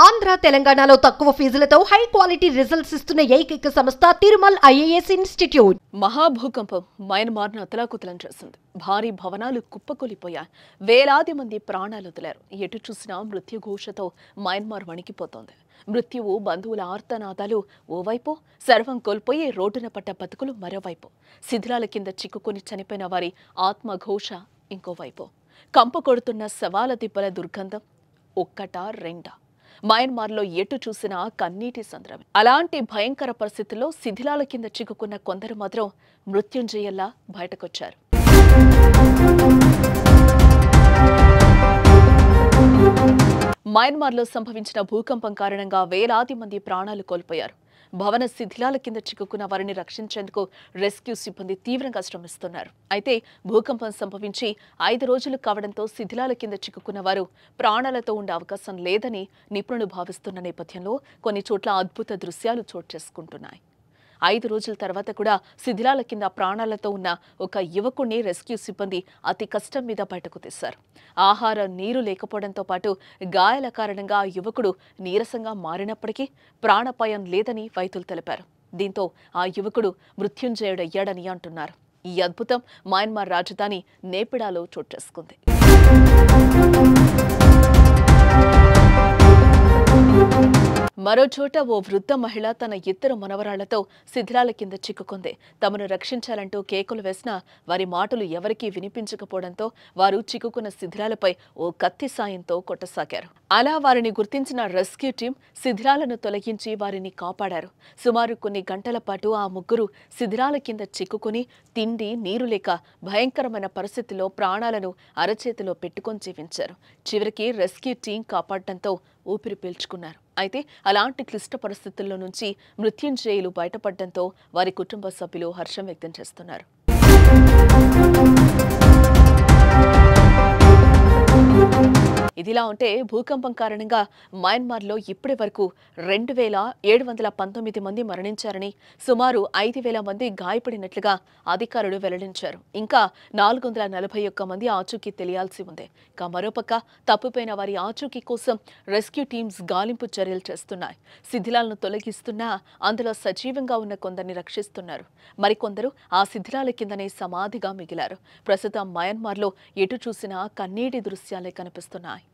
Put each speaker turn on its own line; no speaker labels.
ఆంధ్ర తెలంగాణలో తక్కువ ఫీజులతో high quality results ఇస్తున్న ఏకైక సంస్థ తిరుమల్ ఐఏఎస్ ఇన్స్టిట్యూట్.
మహాభూకంపం మయన్మార్ను అతలాకుతలం చేసింది. భారీ భవనాలు కుప్పకూలిపోయాయి. వేలాది మంది ప్రాణాలు వదిలారు. ఎటు చూసినా మృత్యుఘోషతో మయన్మార్ వణికిపోతోంది. మృత్యువు బంధువుల ఆర్తనాదాలు ఓవైపు, సర్వం కోల్పోయి రోడ్డున పట్ట బతుకులు మరోవైపు, శిథిలాల కింద చిక్కుకొని చనిపోయిన వారి ఆత్మఘోష ఇంకోవైపు, కంప కొడుతున్న శవాల దిబ్బల దుర్గంధం ఒక్కటా రెండా? మయన్మార్లో ఎటు చూసినా కన్నీటి సంద్రమే. అలాంటి భయంకర పరిస్థితుల్లో శిథిలాల కింద చిక్కుకున్న కొందరు మాత్రం మృత్యుంజయల్లా బయటకొచ్చారు. మయన్మార్లో సంభవించిన భూకంపం కారణంగా వేలాది మంది ప్రాణాలు కోల్పోయారు. భవన శిథిలాల కింద చిక్కుకున్న వారిని రక్షించేందుకు రెస్క్యూ సిబ్బంది తీవ్రంగా శ్రమిస్తున్నారు. అయితే భూకంపం సంభవించి 5 రోజులు కావడంతో శిథిలాల కింద చిక్కుకున్న వారు ప్రాణాలతో ఉండే అవకాశం లేదని నిపుణులు భావిస్తున్న నేపథ్యంలో కొన్ని చోట్ల అద్భుత దృశ్యాలు చోటు చేసుకుంటున్నాయి. 5 రోజుల తర్వాత కూడా శిథిలాల కింద ప్రాణాలతో ఉన్న ఒక యువకుడిని రెస్క్యూ సిబ్బంది అతి కష్టం మీద బయటకు తీశారు. ఆహారం, నీరు లేకపోవడంతో పాటు గాయాల కారణంగా ఆ యువకుడు నీరసంగా మారినప్పటికీ ప్రాణాపాయం లేదని వైద్యులు తెలిపారు. దీంతో ఆ యువకుడు మృత్యుంజయుడయ్యాడని అంటున్నారు. ఈ అద్భుతం మయన్మార్ రాజధాని నేపిడాలో చోటు చేసుకుంది. మరోచోట ఓ వృద్ధ మహిళ తన ఇద్దరు మనవరాళ్లతో శిథిలాల కింద చిక్కుకుంది. తమను రక్షించాలంటూ కేకలు వేసినా వారి మాటలు ఎవరికీ వినిపించకపోవడంతో వారు చిక్కుకున్న శిథిలాలపై ఓ కత్తి సాయంతో కొట్టసాగారు. అలా వారిని గుర్తించిన రెస్క్యూ టీం శిథిలాలను తొలగించి వారిని కాపాడారు. సుమారు కొన్ని గంటల పాటు ఆ ముగ్గురు శిథిలాల కింద చిక్కుకుని తిండి, నీరు లేక భయంకరమైన పరిస్థితిలో ప్రాణాలను అరచేతిలో పెట్టుకొని జీవించారు. చివరికి రెస్క్యూ టీం కాపాడటంతో ఊపిరి పీల్చుకున్నారు. అయితే అలాంటి క్లిష్ట పరిస్థితుల్లో నుంచి మృత్యుంజయులు బయటపడడంతో వారి కుటుంబ సభ్యులు హర్షం వ్యక్తం చేస్తున్నారు. ఇదిలా ఉంటే భూకంపం కారణంగా మయన్మార్లో ఇప్పటి వరకు 2719 మంది మరణించారని, సుమారు 5000 మంది గాయపడినట్లుగా అధికారులు వెల్లడించారు. ఇంకా 441 మంది ఆచూకీ తెలియాల్సి ఉంది. ఇక మరోపక్క తప్పిపోయిన వారి ఆచూకీ కోసం రెస్క్యూ టీమ్స్ గాలింపు చర్యలు చేస్తున్నాయి. శిథిలాలను తొలగిస్తున్నా అందులో సజీవంగా ఉన్న కొందరిని రక్షిస్తున్నారు. మరికొందరు ఆ శిథిలాల కిందనే సమాధిగా మిగిలారు. ప్రస్తుతం మయన్మార్లో ఎటు చూసినా కన్నీటి దృశ్యాలే కనిపిస్తున్నాయి.